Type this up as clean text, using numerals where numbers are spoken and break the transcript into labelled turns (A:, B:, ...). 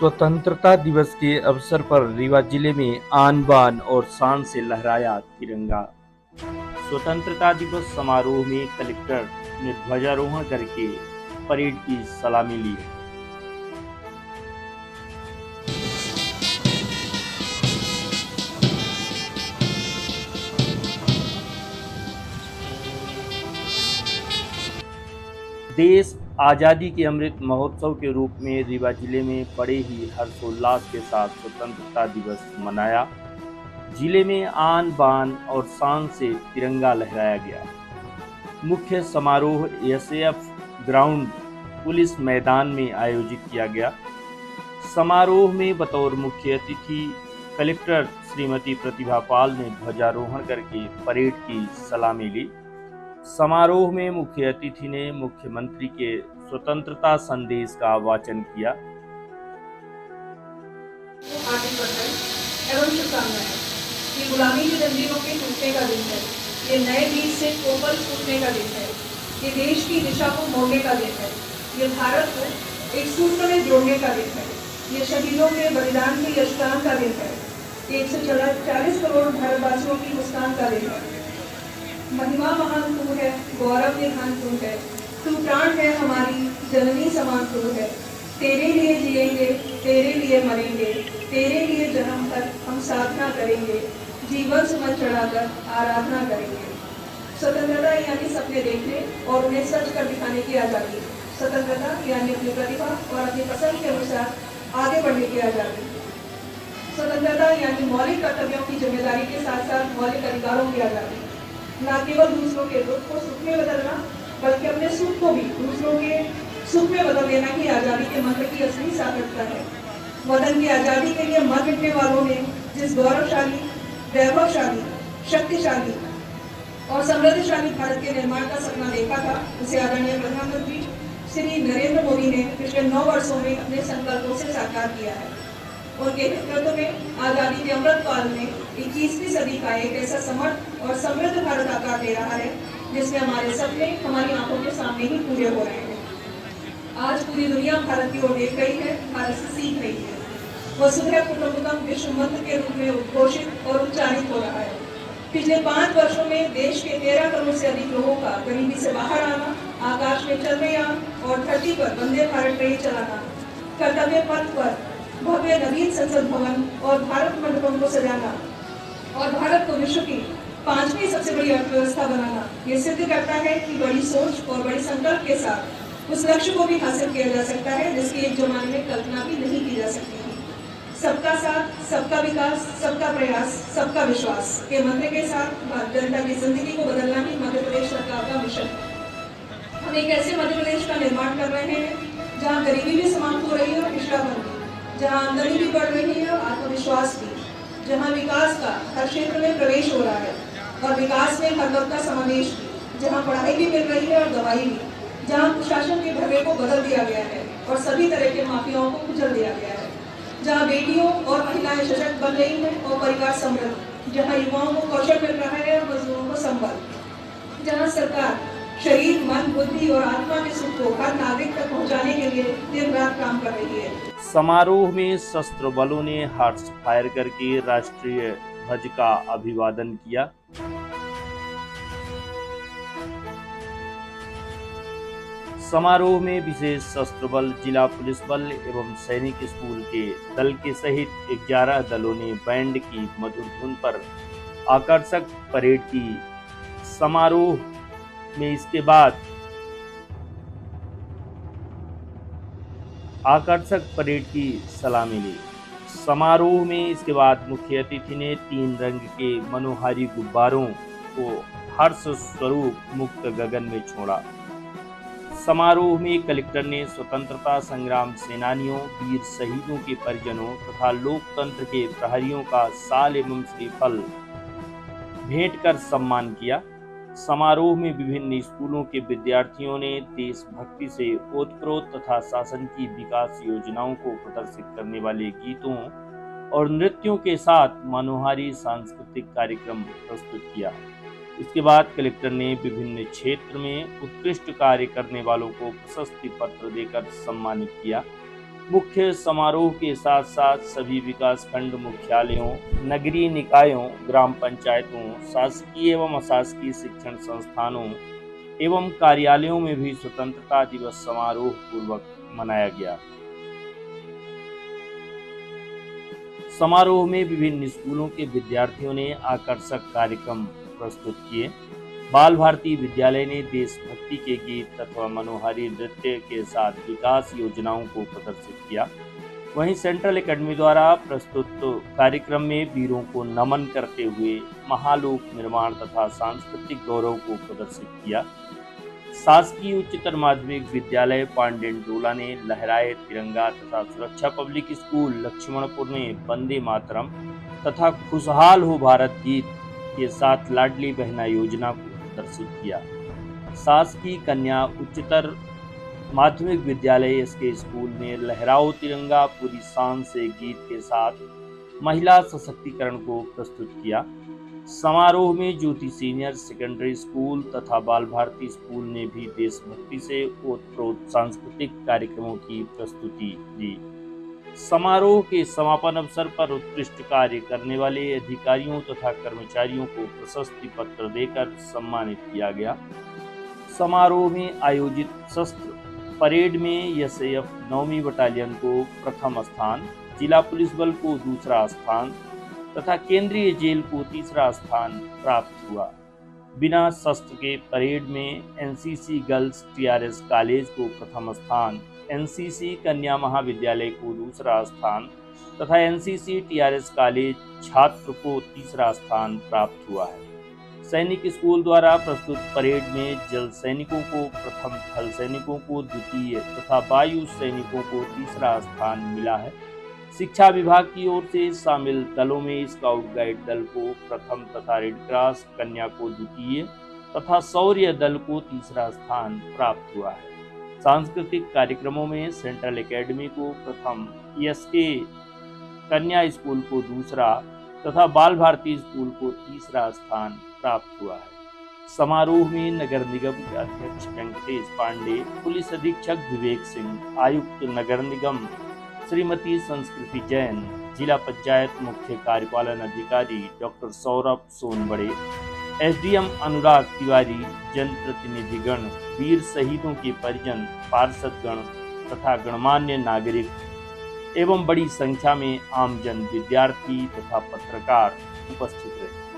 A: स्वतंत्रता दिवस के अवसर पर रीवा जिले में आन बान और शान से लहराया तिरंगा। स्वतंत्रता दिवस समारोह में कलेक्टर ने ध्वजारोहण करके परेड की सलामी ली। देश आज़ादी के अमृत महोत्सव के रूप में रीवा जिले में बड़े ही हर्षोल्लास के साथ स्वतंत्रता दिवस मनाया। जिले में आन बान और शान से तिरंगा लहराया गया। मुख्य समारोह एसएएफ ग्राउंड पुलिस मैदान में आयोजित किया गया। समारोह में बतौर मुख्य अतिथि कलेक्टर श्रीमती प्रतिभा पाल ने ध्वजारोहण करके परेड की सलामी ली। समारोह में मुख्य अतिथि ने मुख्यमंत्री के स्वतंत्रता संदेश का वाचन किया।
B: एवं शुभकामनाएं। ये गुलामी की जंजीरों के टूटने का दिन है। ये नए बीज से कोपल फूटने का दिन है। ये देश की दिशा को मोड़ने का दिन है। ये भारत को एक सूत्र में जोड़ने का दिन है। ये शहीदों के बलिदान की यशगान का दिन है। 140 करोड़ भारतवासियों की मुस्कान का दिन है। महिमा महान तू है, गौरव निधान तू है, तू प्राण है हमारी जननी समान तू है। तेरे लिए जिएंगे, तेरे लिए मरेंगे, तेरे लिए जन्म तक हम साधना करेंगे, जीवन सुमन चढ़ाकर आराधना करेंगे। स्वतंत्रता यानी सपने देखने और उन्हें सच कर दिखाने की आज़ादी। स्वतंत्रता यानी अपनी प्रतिभा और अपनी पसंद के अनुसार आगे बढ़ने की आज़ादी। स्वतंत्रता यानी मौलिक कर्तव्यों की जिम्मेदारी के साथ साथ मौलिक अधिकारों की आज़ादी। न केवल दूसरों के दुख को सुख में बदलना, बल्कि अपने सुख को भी दूसरों के सुख में बदल देना की आज़ादी के मंत्र की असली सार्थकता है। वतन की आज़ादी के लिए मर मिटने वालों ने जिस गौरवशाली, वैभवशाली, शक्तिशाली और समृद्धशाली भारत के निर्माण का सपना देखा था, उसे आदरणीय प्रधानमंत्री श्री नरेंद्र मोदी ने पिछले 9 वर्षों में अपने संकल्पों से साकार किया है। उनके नेतृत्व में आज़ादी के अमृत काल में 21वीं सदी का एक ऐसा समर्थ और समृद्ध भारत आकार ले रहा है जिसमें हमारे सपने हमारी आंखों के सामने ही पूरे हो रहे हैं। आज पूरी दुनिया भारत की ओर देख रही है, भारत से सीख रही है। वसुधैव कुटुंबकम विश्व मंत्र के रूप में उद्घोषित और उच्चारित हो रहा है। पिछले 5 वर्षों में देश के 13 करोड़ से अधिक लोगों का गरीबी से बाहर आना, आकाश में चंद्रयान और धरती पर वंदे भारत ट्रेन चलाना, कर्तव्य पथ पर भव्य नवीन संसद भवन और भारत मंडपम को सजाना और भारत को विश्व की 5वीं सबसे बड़ी अर्थव्यवस्था बनाना, ये सिद्ध करता है कि बड़ी सोच और बड़ी संकल्प के साथ उस लक्ष्य को भी हासिल किया जा सकता है जिसकी एक जमाने में कल्पना भी नहीं की जा सकती थी। सबका साथ, सबका विकास, सबका प्रयास, सबका विश्वास के मंत्र के साथ जनता की जिंदगी को बदलना ही मध्य प्रदेश सरकार का मिशन है। हम एक ऐसे मध्य प्रदेश का निर्माण कर रहे हैं जहाँ गरीबी भी समाप्त हो रही है और पिछड़ापन भी, जहाँ आमदनी भी बढ़ रही है और आत्मविश्वास भी, जहाँ विकास का हर क्षेत्र में प्रवेश हो रहा है और विकास में हर वर्ग का समावेश भी, जहाँ पढ़ाई भी मिल रही है और दवाई भी, जहाँ प्रशासन के ढर्रे को बदल दिया गया है और सभी तरह के माफियाओं को कुचल दिया गया है, जहाँ बेटियों और महिलाएं सशक्त बन रही हैं और परिवार समृद्ध, जहाँ युवाओं को कौशल मिल रहा है और मजदूरों को संबल, जहाँ सरकार शरीर, मन, बुद्धि और आत्मा के सुख को हर नागरिक तक पहुंचाने के लिए दिन रात काम कर रही है।
A: समारोह में सशस्त्र बलों ने हार्स फायर करके राष्ट्रीय ध्वज का अभिवादन किया। समारोह में विशेष सशस्त्र बल, जिला पुलिस बल एवं सैनिक स्कूल के दल के सहित 11 दलों ने बैंड की मधुर धुन पर आकर्षक परेड की। समारोह में इसके बाद आकर्षक परेड की सलामी ली। समारोह में इसके बाद मुख्य अतिथि ने 3 रंग के मनोहारी गुब्बारों को हर्ष स्वरूप मुक्त गगन में छोड़ा। समारोह में कलेक्टर ने स्वतंत्रता संग्राम सेनानियों, वीर शहीदों के परिजनों तथा लोकतंत्र के प्रहरियों का साल एवं श्रीफल भेंट कर सम्मान किया। समारोह में विभिन्न स्कूलों के विद्यार्थियों ने देशभक्ति से ओतप्रोत तथा शासन की विकास योजनाओं को प्रदर्शित करने वाले गीतों और नृत्यों के साथ मनोहारी सांस्कृतिक कार्यक्रम प्रस्तुत किया। इसके बाद कलेक्टर ने विभिन्न क्षेत्र में उत्कृष्ट कार्य करने वालों को प्रशस्ति पत्र देकर सम्मानित किया। मुख्य समारोह के साथ साथ सभी विकासखंड मुख्यालयों, नगरीय निकायों, ग्राम पंचायतों, शासकीय एवं अशासकीय शिक्षण संस्थानों एवं कार्यालयों में भी स्वतंत्रता दिवस समारोह पूर्वक मनाया गया। समारोह में विभिन्न स्कूलों के विद्यार्थियों ने आकर्षक कार्यक्रम प्रस्तुत किए। बाल भारती विद्यालय ने देशभक्ति के गीत तथा मनोहारी नृत्य के साथ विकास योजनाओं को प्रदर्शित किया। वहीं सेंट्रल एकेडमी द्वारा प्रस्तुत कार्यक्रम में वीरों को नमन करते हुए महालोक निर्माण तथा सांस्कृतिक गौरव को प्रदर्शित किया। शासकीय उच्चतर माध्यमिक विद्यालय पांडेन टोला ने लहराए तिरंगा तथा सुरक्षा पब्लिक स्कूल लक्ष्मणपुर ने वंदे मातरम तथा खुशहाल हो भारत गीत के साथ लाडली बहना योजना को प्रदर्शित किया। शासकीय कन्या उच्चतर माध्यमिक विद्यालय एसके स्कूल ने लहराओ तिरंगा पूरी शान से गीत के साथ महिला सशक्तिकरण को प्रस्तुत किया। समारोह में ज्योति सीनियर सेकेंडरी स्कूल तथा बाल भारती स्कूल ने भी देशभक्ति से ओतप्रोत सांस्कृतिक कार्यक्रमों की प्रस्तुति दी। समारोह के समापन अवसर पर उत्कृष्ट कार्य करने वाले अधिकारियों तथा कर्मचारियों को प्रशस्ति पत्र देकर सम्मानित किया गया। समारोह में आयोजित शस्त्र परेड में एसएएफ 9वीं बटालियन को प्रथम स्थान, जिला पुलिस बल को दूसरा स्थान तथा केंद्रीय जेल को तीसरा स्थान प्राप्त हुआ। बिना शस्त्र के परेड में एनसीसी गर्ल्स टीआरएस कॉलेज को प्रथम स्थान, एनसीसी कन्या महाविद्यालय को दूसरा स्थान तथा एनसीसी टीआरएस कॉलेज छात्र को तीसरा स्थान प्राप्त हुआ है। सैनिक स्कूल द्वारा प्रस्तुत परेड में जल सैनिकों को प्रथम, थल सैनिकों को द्वितीय तथा वायु सैनिकों को तीसरा स्थान मिला है। शिक्षा विभाग की ओर से शामिल दलों में स्काउट गाइड दल को प्रथम तथा रेड क्रॉस कन्या को द्वितीय तथा शौर्य दल को तीसरा स्थान प्राप्त हुआ है। सांस्कृतिक कार्यक्रमों में सेंट्रल एकेडमी को प्रथम, एसके कन्या स्कूल को दूसरा तथा बाल भारती स्कूल को तीसरा स्थान प्राप्त हुआ है। समारोह में नगर निगम के अध्यक्ष वेंकटेश पांडे, पुलिस अधीक्षक विवेक सिंह, आयुक्त नगर निगम श्रीमती संस्कृति जैन, जिला पंचायत मुख्य कार्यपालन अधिकारी डॉक्टर सौरभ सोनबड़े, एसडीएम अनुराग तिवारी, जनप्रतिनिधिगण, वीर शहीदों के परिजन, पार्षदगण तथा गणमान्य नागरिक एवं बड़ी संख्या में आमजन, विद्यार्थी तथा पत्रकार उपस्थित रहे।